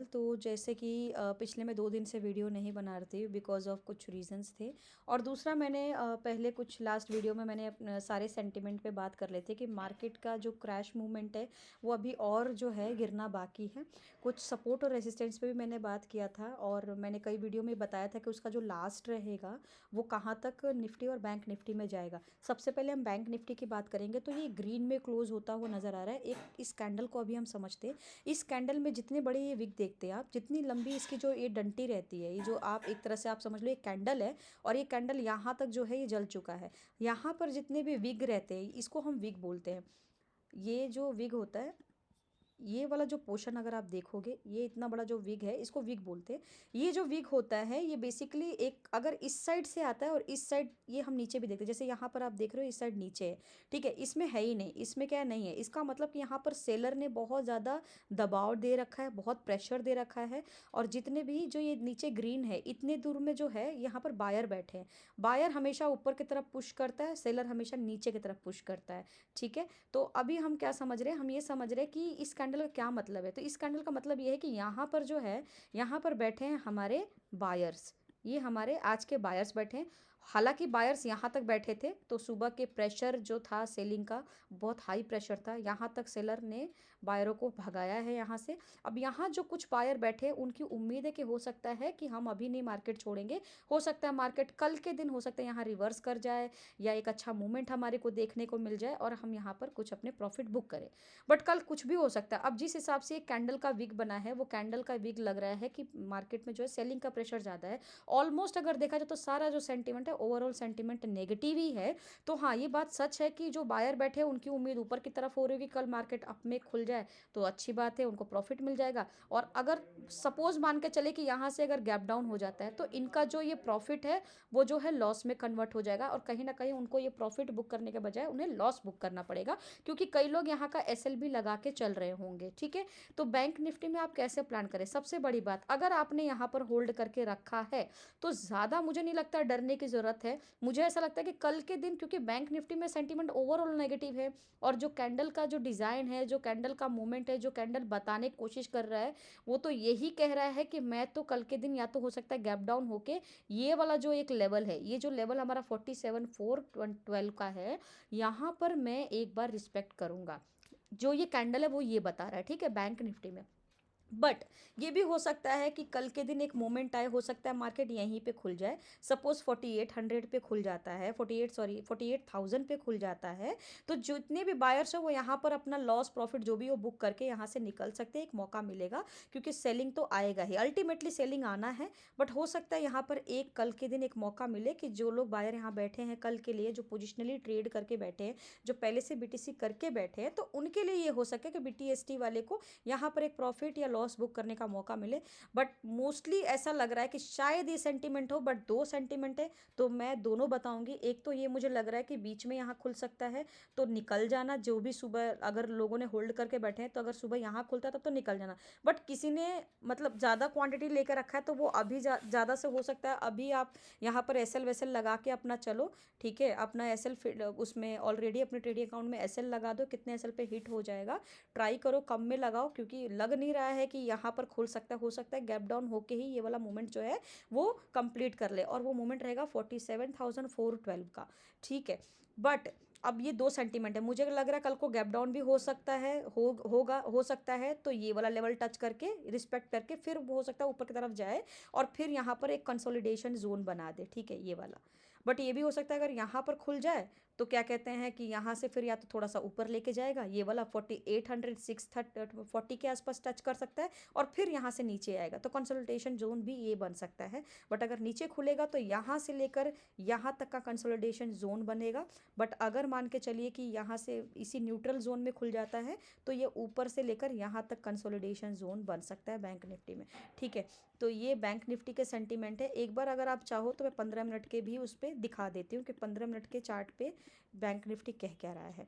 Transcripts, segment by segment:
तो जैसे कि पिछले मैं 2 दिन से वीडियो नहीं बना रही थी बिकॉज़ ऑफ कुछ रीज़न्स थे। और दूसरा मैंने पहले कुछ लास्ट वीडियो में मैंने अपने सारे सेंटिमेंट पे बात कर लेते कि मार्केट का जो क्रैश मूवमेंट है वो अभी और जो है गिरना बाकी है। कुछ सपोर्ट और रेजिस्टेंस पे भी मैंने बात किया था और मैंने कई वीडियो में बताया था कि उसका जो लास्ट रहेगा वो कहाँ तक निफ्टी और बैंक निफ्टी में जाएगा। सबसे पहले हम बैंक निफ्टी की बात करेंगे तो ये ग्रीन में क्लोज होता हुआ नज़र आ रहा है। एक इस कैंडल को अभी हम समझते हैं। इस कैंडल में जितने बड़े ये विक देखते हैं आप, जितनी लंबी इसकी जो ये डंटी रहती है, ये जो आप एक तरह से आप समझ लो एक कैंडल है और ये कैंडल यहाँ तक जो है ये जल चुका है। यहाँ पर जितने भी विग रहते हैं इसको हम विग बोलते हैं। ये जो विग होता है, ये वाला जो पोर्शन अगर आप देखोगे, ये इतना बड़ा जो विग है इसको विग बोलते हैं। ये जो विग होता है ये बेसिकली एक अगर इस साइड से आता है और इस साइड ये हम नीचे भी देखते हैं, जैसे यहाँ पर आप देख रहे हो इस साइड नीचे है, ठीक है, इसमें है ही नहीं, इसमें क्या नहीं है, इसका मतलब कि यहाँ पर सेलर ने बहुत ज़्यादा दबाव दे रखा है, बहुत प्रेशर दे रखा है। और जितने भी जो ये नीचे ग्रीन है इतने दूर में जो है यहाँ पर बायर बैठे हैं। बायर हमेशा ऊपर की तरफ पुश करता है, सेलर हमेशा नीचे की तरफ पुश करता है। ठीक है, तो अभी हम क्या समझ रहे हैं, हम ये समझ रहे हैं कि इस कैंडल का क्या मतलब है। तो इस कैंडल का मतलब ये है कि यहाँ पर जो है, यहाँ पर बैठे हैं हमारे बायर्स, ये हमारे आज के बायर्स बैठे हैं। हालांकि बायर्स यहाँ तक बैठे थे तो सुबह के प्रेशर जो था सेलिंग का बहुत हाई प्रेशर था, यहाँ तक सेलर ने बायरों को भगाया है यहाँ से। अब यहाँ जो कुछ बायर बैठे उनकी उम्मीद है कि हो सकता है कि हम अभी नहीं मार्केट छोड़ेंगे, हो सकता है मार्केट कल के दिन हो सकता है यहाँ रिवर्स कर जाए या एक अच्छा मूवमेंट हमारे को देखने को मिल जाए और हम यहाँ पर कुछ अपने प्रॉफिट बुक करें। बट कल कुछ भी हो सकता है। अब जिस हिसाब से एक कैंडल का वीक बना है वो कैंडल का वीक लग रहा है कि मार्केट में जो है सेलिंग का प्रेशर ज़्यादा है। ऑलमोस्ट अगर देखा जाए तो सारा जो सेंटीमेंट है ओवरऑल सेंटीमेंट नेगेटिव ही है। तो हाँ, ये बात सच है कि जो बायर बैठे हैं उनकी उम्मीद ऊपर की तरफ हो रही है कि कल मार्केट अप में खुल जाए तो अच्छी बात है, उनको प्रॉफिट मिल जाएगा। और अगर सपोज मान के चले कि यहाँ से अगर गैप डाउन हो जाता है तो इनका जो ये प्रॉफिट है वो जो है लॉस में कन्वर्ट हो जाएगा और कहीं ना कहीं उनको ये प्रॉफिट बुक करने के बजाय उन्हें लॉस बुक करना पड़ेगा, क्योंकि कई लोग यहाँ का एसएल भी लगा के चल रहे होंगे। ठीक है, तो बैंक निफ्टी में आप कैसे प्लान करें। सबसे बड़ी बात, अगर आपने यहाँ पर होल्ड करके रखा है तो ज़्यादा मुझे नहीं लगता डरने की ज़रूरत है। मुझे ऐसा लगता है कि कल के दिन, क्योंकि बैंक निफ्टी में सेंटीमेंट ओवरऑल नेगेटिव है और जो कैंडल का जो डिज़ाइन है, जो कैंडल का मूवमेंट है, जो कैंडल बताने की कोशिश कर रहा है वो तो यही कह रहा है कि मैं तो कल के दिन या तो हो सकता है गैप डाउन होके ये वाला जो एक लेवल है, ये जो लेवल हमारा 47,412 का है, यहाँ पर मैं एक बार रिस्पेक्ट करूँगा। जो ये कैंडल है वो ये बता रहा है, ठीक है, बैंक निफ्टी में। बट ये भी हो सकता है कि कल के दिन एक मोमेंट आए, हो सकता है मार्केट यहीं पे खुल जाए। सपोज 4800 पे खुल जाता है, 48,000 पे खुल जाता है, तो जितने भी बायर्स हैं वो यहाँ पर अपना लॉस प्रॉफिट जो भी वो बुक करके यहाँ से निकल सकते हैं, एक मौका मिलेगा। क्योंकि सेलिंग तो आएगा ही, अल्टीमेटली सेलिंग आना है। बट हो सकता है यहाँ पर एक कल के दिन एक मौका मिले कि जो लोग बायर यहाँ बैठे हैं कल के लिए, जो पोजिशनली ट्रेड करके बैठे हैं, जो पहले से बीटीसी करके बैठे हैं, तो उनके लिए ये हो सके कि बीटीएसटी वाले को यहाँ पर एक प्रॉफिट या लॉस बुक करने का मौका मिले। बट मोस्टली ऐसा लग रहा है कि शायद ये सेंटीमेंट हो, बट दो सेंटीमेंट है तो मैं दोनों बताऊंगी। एक तो ये मुझे लग रहा है कि बीच में यहाँ खुल सकता है तो निकल जाना, जो भी सुबह अगर लोगों ने होल्ड करके बैठे हैं तो अगर सुबह यहाँ खुलता है तब तो निकल जाना। बट किसी ने मतलब ज़्यादा क्वांटिटी लेकर रखा है तो वो अभी ज़्यादा से हो सकता है अभी आप यहाँ पर एसएल वैसल लगा के अपना चलो, ठीक है, अपना एसएल उसमें ऑलरेडी अपने ट्रेडिंग अकाउंट में एसएल लगा दो, कितने एसएल पे हिट हो जाएगा। ट्राई करो कम में लगाओ, क्योंकि लग नहीं रहा है कि यहाँ पर खुल सकता है। हो सकता है गैप डाउन होके ही ये वाला मूवमेंट जो है वो कंप्लीट कर ले और वो मूवमेंट रहेगा 47,412 का। ठीक है, बट अब ये दो सेंटीमेंट है, मुझे लग रहा है कल को गैप डाउन भी हो सकता है, होगा, हो सकता है तो ये वाला लेवल टच करके रिस्पेक्ट करके फिर हो सकता है ऊपर की तरफ जाए और फिर यहाँ पर एक कंसोलिडेशन जोन बना दे, ठीक है, ये वाला। बट ये भी हो सकता है अगर यहाँ पर खुल जाए तो क्या कहते हैं कि यहाँ से फिर या तो थोड़ा सा ऊपर लेके जाएगा, ये वाला 4800 640 के आसपास टच कर सकता है और फिर यहाँ से नीचे आएगा तो कंसोलिडेशन जोन भी ये बन सकता है। बट अगर नीचे खुलेगा तो यहाँ से लेकर यहाँ तक का कंसोलिडेशन जोन बनेगा। बट अगर मान के चलिए कि यहाँ से इसी न्यूट्रल जोन में खुल जाता है तो ये ऊपर से लेकर यहाँ तक कंसोलिडेशन जोन बन सकता है बैंक निफ्टी में। ठीक है, तो ये बैंक निफ्टी के सेंटीमेंट है। एक बार अगर आप चाहो तो मैं 15 मिनट के भी उस पर दिखा देती हूँ कि 15 मिनट के चार्ट पे बैंक निफ्टी कह क्या रहा है।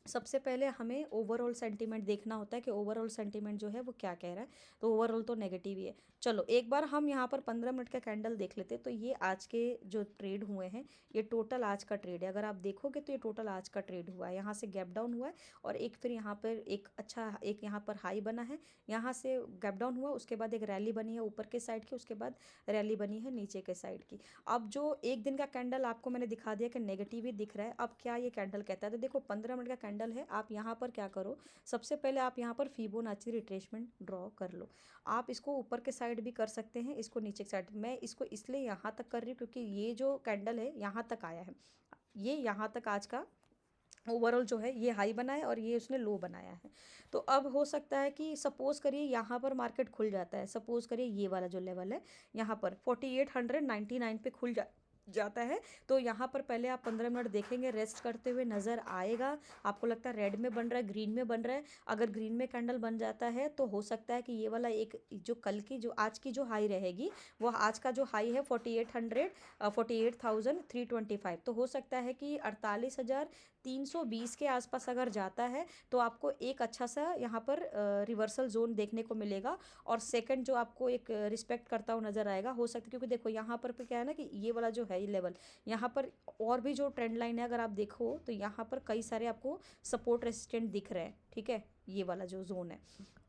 सबसे पहले हमें ओवरऑल सेंटीमेंट देखना होता है कि ओवरऑल सेंटीमेंट जो है वो क्या कह रहा है। तो ओवरऑल तो नेगेटिव ही है। चलो एक बार हम यहाँ पर 15 मिनट का कैंडल देख लेते हैं। तो ये आज के जो ट्रेड हुए हैं, ये टोटल आज का ट्रेड है। अगर आप देखोगे तो ये टोटल आज का ट्रेड हुआ है। यहाँ से गैप डाउन हुआ है और एक फिर यहाँ पर एक अच्छा एक यहाँ पर हाई बना है, यहाँ से गैप डाउन हुआ, उसके बाद एक रैली बनी है ऊपर के साइड की, उसके बाद रैली बनी है नीचे के साइड की। अब जो एक दिन का कैंडल आपको मैंने दिखा दिया कि नेगेटिव ही दिख रहा है। अब क्या ये कैंडल कहता है, तो देखो 15 मिनट का कैंडल है। आप यहाँ पर क्या करो, सबसे पहले आप यहाँ पर फिबोनाची रिट्रेसमेंट ड्रॉ कर लो। आप इसको ऊपर के साइड भी कर सकते हैं, इसको नीचे के साइड। मैं इसको इसलिए यहाँ तक कर रही हूँ क्योंकि ये जो कैंडल है यहाँ तक आया है, ये यहाँ तक आज का ओवरऑल जो है ये हाई बना है और ये उसने लो बनाया है। तो अब हो सकता है कि सपोज़ करिए यहाँ पर मार्केट खुल जाता है, सपोज़ करिए ये वाला जो लेवल है यहाँ पर 4899 पे खुल जाता है। तो यहाँ पर पहले आप 15 मिनट देखेंगे, रेस्ट करते हुए नज़र आएगा। आपको लगता है रेड में बन रहा है, ग्रीन में बन रहा है। अगर ग्रीन में कैंडल बन जाता है तो हो सकता है कि ये वाला एक जो कल की जो आज की जो हाई रहेगी, वो आज का जो हाई है 48,325, तो हो सकता है कि 48,320 के आसपास अगर जाता है तो आपको एक अच्छा सा यहाँ पर रिवर्सल जोन देखने को मिलेगा। और सेकंड जो आपको एक रिस्पेक्ट करता हुआ नज़र आएगा, हो सकता है क्योंकि देखो यहाँ पर क्या है ना कि ये वाला जो है ये लेवल, यहाँ पर और भी जो ट्रेंड लाइन है अगर आप देखो तो यहाँ पर कई सारे आपको सपोर्ट रेसिस्टेंट दिख रहे हैं। ठीक है, ये वाला जो जोन है,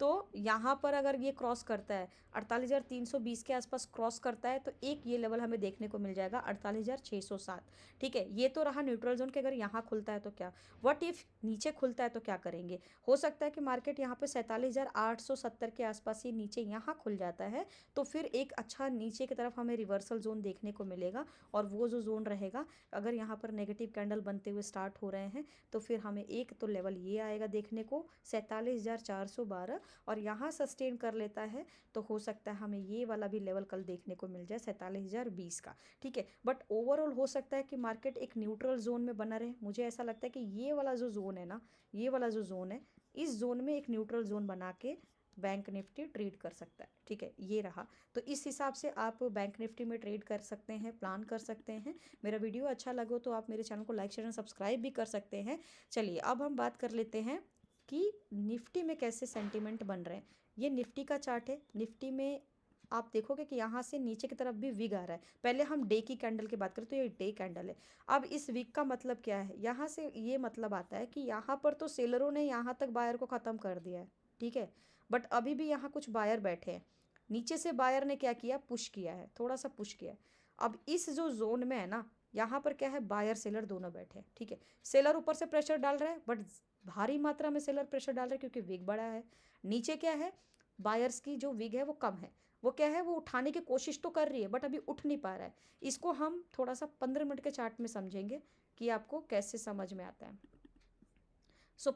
तो यहाँ पर अगर ये क्रॉस करता है 48,320 के आसपास क्रॉस करता है तो एक ये लेवल हमें देखने को मिल जाएगा 48,607। ठीक है, ये तो रहा न्यूट्रल जोन के। अगर यहाँ खुलता है तो क्या, व्हाट इफ नीचे खुलता है तो क्या करेंगे। हो सकता है कि मार्केट यहाँ पे 47,870 के आसपास ही नीचे यहाँ खुल जाता है, तो फिर एक अच्छा नीचे की तरफ हमें रिवर्सल जोन देखने को मिलेगा। और वो जो जोन रहेगा, अगर यहाँ पर नेगेटिव कैंडल बनते हुए स्टार्ट हो रहे हैं तो फिर हमें एक तो लेवल ये आएगा देखने को 47,412, और यहाँ सस्टेन कर लेता है तो हो सकता है हमें ये वाला भी लेवल कल देखने को मिल जाए 47,020 का। ठीक है, बट ओवरऑल हो सकता है कि मार्केट एक न्यूट्रल जोन में बना रहे। मुझे ऐसा लगता है कि ये वाला जो जोन है ना, ये वाला जो जोन है, इस जोन में एक न्यूट्रल जोन बना के बैंक निफ्टी ट्रेड कर सकता है। ठीक है, ये रहा। तो इस हिसाब से आप बैंक निफ्टी में ट्रेड कर सकते हैं, प्लान कर सकते हैं। मेरा वीडियो अच्छा लगे तो आप मेरे चैनल को लाइक शेयर एंड सब्सक्राइब भी कर सकते हैं। चलिए अब हम बात कर लेते हैं कि निफ्टी में कैसे सेंटिमेंट बन रहे हैं। ये निफ्टी का चार्ट है। निफ्टी में आप देखोगे कि यहाँ से नीचे की तरफ भी विग आ रहा है। पहले हम डे की कैंडल की बात करें तो ये डे कैंडल है। अब इस विग का मतलब क्या है, यहाँ से ये मतलब आता है कि यहाँ पर तो सेलरों ने यहाँ तक बायर को ख़त्म कर दिया है। ठीक है, बट अभी भी यहाँ कुछ बायर बैठे हैं। नीचे से बायर ने क्या किया, पुश किया है, थोड़ा सा पुश किया है। अब इस जो जोन में है ना, यहाँ पर क्या है, बायर सेलर दोनों बैठे हैं। ठीक है, सेलर ऊपर से प्रेशर डाल रहा है, बट भारी मात्रा में सेलर प्रेशर डाल रहे हैं क्योंकि विग बड़ा है। नीचे क्या है, बायर्स की जो विग है वो कम है। वो क्या है, वो उठाने की कोशिश तो कर रही है बट अभी उठ नहीं पा रहा है। इसको हम थोड़ा सा 15 मिनट के चार्ट में समझेंगे कि आपको कैसे समझ में आता है।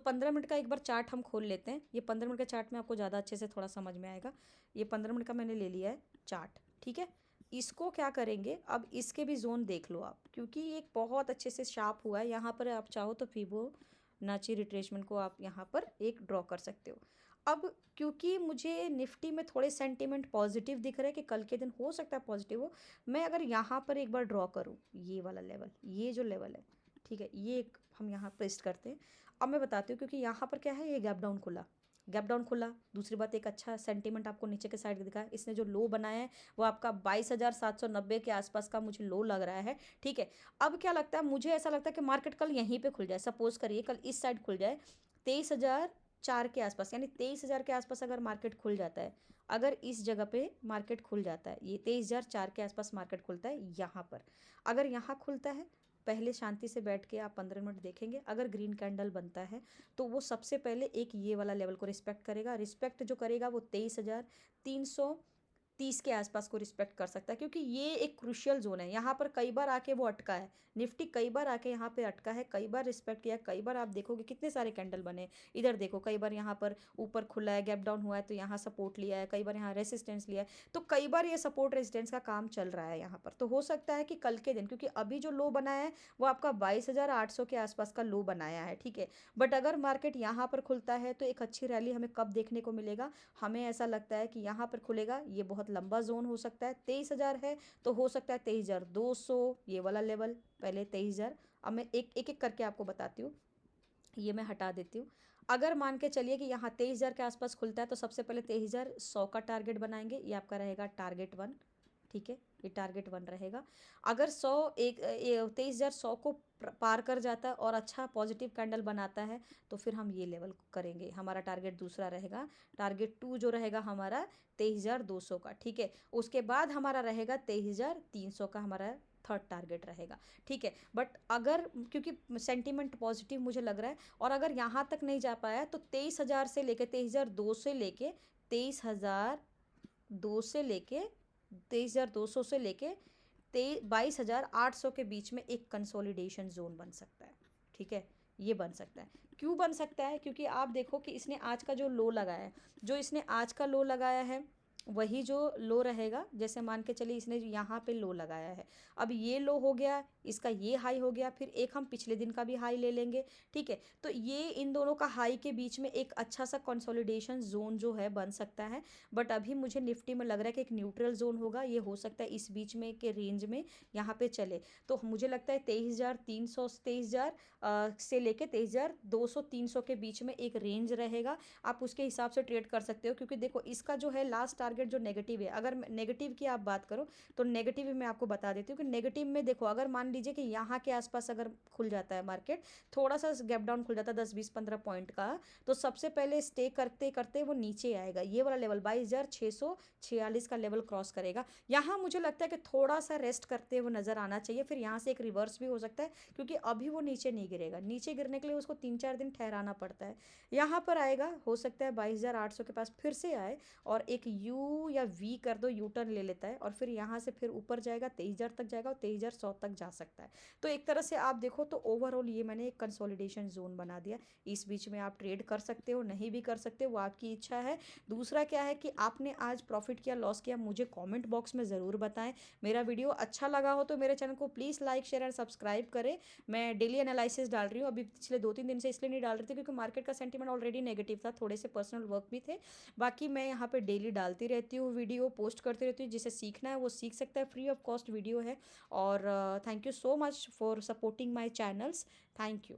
15 मिनट का एक बार चार्ट हम खोल लेते हैं। ये 15 मिनट का चार्ट में आपको ज़्यादा अच्छे से थोड़ा समझ में आएगा। ये 15 मिनट का मैंने ले लिया है चार्ट। ठीक है, इसको क्या करेंगे, अब इसके भी जोन देख लो आप, क्योंकि ये एक बहुत अच्छे से शार्प हुआ है। यहाँ पर आप चाहो तो फिबोनाची रिट्रेसमेंट को आप यहाँ पर एक ड्रॉ कर सकते हो। अब क्योंकि मुझे निफ्टी में थोड़े सेंटीमेंट पॉजिटिव दिख रहे हैं कि कल के दिन हो सकता है पॉजिटिव हो, मैं अगर यहाँ पर एक बार ड्रॉ करूँ ये वाला लेवल, ये जो लेवल है, ठीक है, ये एक हम यहाँ पेस्ट करते हैं। अब मैं बताती हूँ, क्योंकि यहाँ पर क्या है, ये गैप डाउन खुला, गैप डाउन खुला। दूसरी बात, एक अच्छा सेंटीमेंट आपको नीचे के साइड दिखा है। इसने जो लो बनाया है वो आपका 22,790 के आसपास का मुझे लो लग रहा है। ठीक है, अब क्या लगता है, मुझे ऐसा लगता है कि मार्केट कल यहीं पे खुल जाए। सपोज करिए कल इस साइड खुल जाए 23,004 के आसपास, यानी 23,000 के आसपास अगर मार्केट खुल जाता है, अगर इस जगह पे मार्केट खुल जाता है, ये 23,004 के आसपास मार्केट खुलता है यहाँ पर, अगर यहाँ खुलता है, पहले शांति से बैठ के आप 15 मिनट देखेंगे। अगर ग्रीन कैंडल बनता है तो वो सबसे पहले एक ये वाला लेवल को रिस्पेक्ट करेगा। रिस्पेक्ट जो करेगा वो 23,330 के आसपास को रिस्पेक्ट कर सकता है, क्योंकि ये एक क्रूशियल जोन है। यहाँ पर कई बार आके वो अटका है, निफ्टी कई बार आके यहाँ पे अटका है, कई बार रिस्पेक्ट किया, कई बार आप देखोगे कितने सारे कैंडल बने। इधर देखो, कई बार यहाँ पर ऊपर खुला है, गैप डाउन हुआ है तो यहाँ सपोर्ट लिया है, कई बार यहाँ रेसिस्टेंस लिया है। तो कई बार ये सपोर्ट रेजिस्टेंस का काम चल रहा है यहाँ पर। तो हो सकता है कि कल के दिन, क्योंकि अभी जो लो बनाया है वो आपका 22,800 के आसपास का लो बनाया है। ठीक है, बट अगर मार्केट यहाँ पर खुलता है तो एक अच्छी रैली हमें कब देखने को मिलेगा, हमें ऐसा लगता है कि यहाँ पर खुलेगा, ये बहुत लंबा जोन हो सकता है। 23,000 है तो हो सकता है 23,200 ये वाला लेवल, पहले 23,000। अब मैं एक एक करके आपको बताती हूँ। ये मैं हटा देती हूँ। अगर मान के चलिए कि यहाँ 23,000 के आसपास खुलता है तो सबसे पहले 23,100 का टारगेट बनाएंगे, ये आपका रहेगा टारगेट वन। ठीक है, ये टारगेट वन रहेगा। अगर 23,100 को पार कर जाता है और अच्छा पॉजिटिव कैंडल बनाता है तो फिर हम ये लेवल करेंगे, हमारा टारगेट दूसरा रहेगा। टारगेट टू जो रहेगा हमारा 23,200 का। ठीक है, उसके बाद हमारा रहेगा 23,300 का, हमारा थर्ड टारगेट रहेगा। ठीक है, बट अगर क्योंकि सेंटीमेंट पॉजिटिव मुझे लग रहा है और अगर यहाँ तक नहीं जा पाया तो 23,000 से लेके 23,200 से लेके 23,002 से लेके 23,200 से लेके 22,800 के बीच में एक कंसोलिडेशन जोन बन सकता है। ठीक है, ये बन सकता है। क्यों बन सकता है? क्योंकि आप देखो कि इसने आज का जो लो लगाया है, जो इसने आज का लो लगाया है वही जो लो रहेगा। जैसे मान के चलिए इसने यहाँ पे लो लगाया है, अब ये लो हो गया, इसका ये हाई हो गया, फिर एक हम पिछले दिन का भी हाई ले लेंगे। ठीक है, तो ये इन दोनों का हाई के बीच में एक अच्छा सा कंसोलिडेशन जोन जो है बन सकता है। बट अभी मुझे निफ्टी में लग रहा है कि एक न्यूट्रल जोन होगा, ये हो सकता है इस बीच में के रेंज में यहाँ पे चले। तो मुझे लगता है 23,300 23,000 से लेके 23,200 300 के बीच में एक रेंज रहेगा। आप उसके हिसाब से ट्रेड कर सकते हो, क्योंकि देखो इसका जो है लास्ट टारगेट जो नेगेटिव है, अगर नेगेटिव की आप बात करो तो नेगेटिव में आपको बता देती हूँ कि नेगेटिव में देखो, अगर मान लीजिए कि यहाँ के आसपास अगर खुल जाता है मार्केट, थोड़ा सा गैप डाउन खुल जाता है 10 20 15 पॉइंट का, तो सबसे पहले स्टे करते करते वो नीचे आएगा, ये वाला लेवल 22,646 का लेवल क्रॉस करेगा। यहाँ मुझे लगता है कि थोड़ा सा रेस्ट करते हुए नजर आना चाहिए, फिर यहाँ से एक रिवर्स भी हो सकता है, क्योंकि अभी वो नीचे नहीं गिरेगा। नीचे गिरने के लिए उसको 3 4 दिन ठहराना पड़ता है। यहाँ पर आएगा, हो सकता है 22,800 के पास फिर से आए और एक यू या वी कर दो, यू टर्न ले लेता है और फिर यहाँ से फिर ऊपर जाएगा 23,000 तक जाएगा और 23,100 तक जा सकता है। तो एक तरह से आप देखो तो ओवरऑल ये मैंने एक कंसोलिडेशन जोन बना दिया। इस बीच में आप ट्रेड कर सकते हो, नहीं भी कर सकते, वो आपकी इच्छा है। दूसरा क्या है कि आपने आज प्रॉफिट किया, लॉस किया, मुझे कमेंट बॉक्स में ज़रूर बताएं। मेरा वीडियो अच्छा लगा हो तो मेरे चैनल को please like share and subscribe करें। मैं डेली एनालिसिस डाल रही हूँ, अभी पिछले 2 3 दिन से इसलिए नहीं डाल रही थी क्योंकि मार्केट का सेंटीमेंट ऑलरेडी नेगेटिव था, थोड़े से पर्सनल वर्क भी थे। बाकी मैं यहाँ पे डेली डालती रहती हूँ, वीडियो पोस्ट करती रहती हूँ, जिसे सीखना है वो सीख सकता है, फ्री ऑफ कॉस्ट वीडियो है। और thank you so much for supporting my channels. Thank you.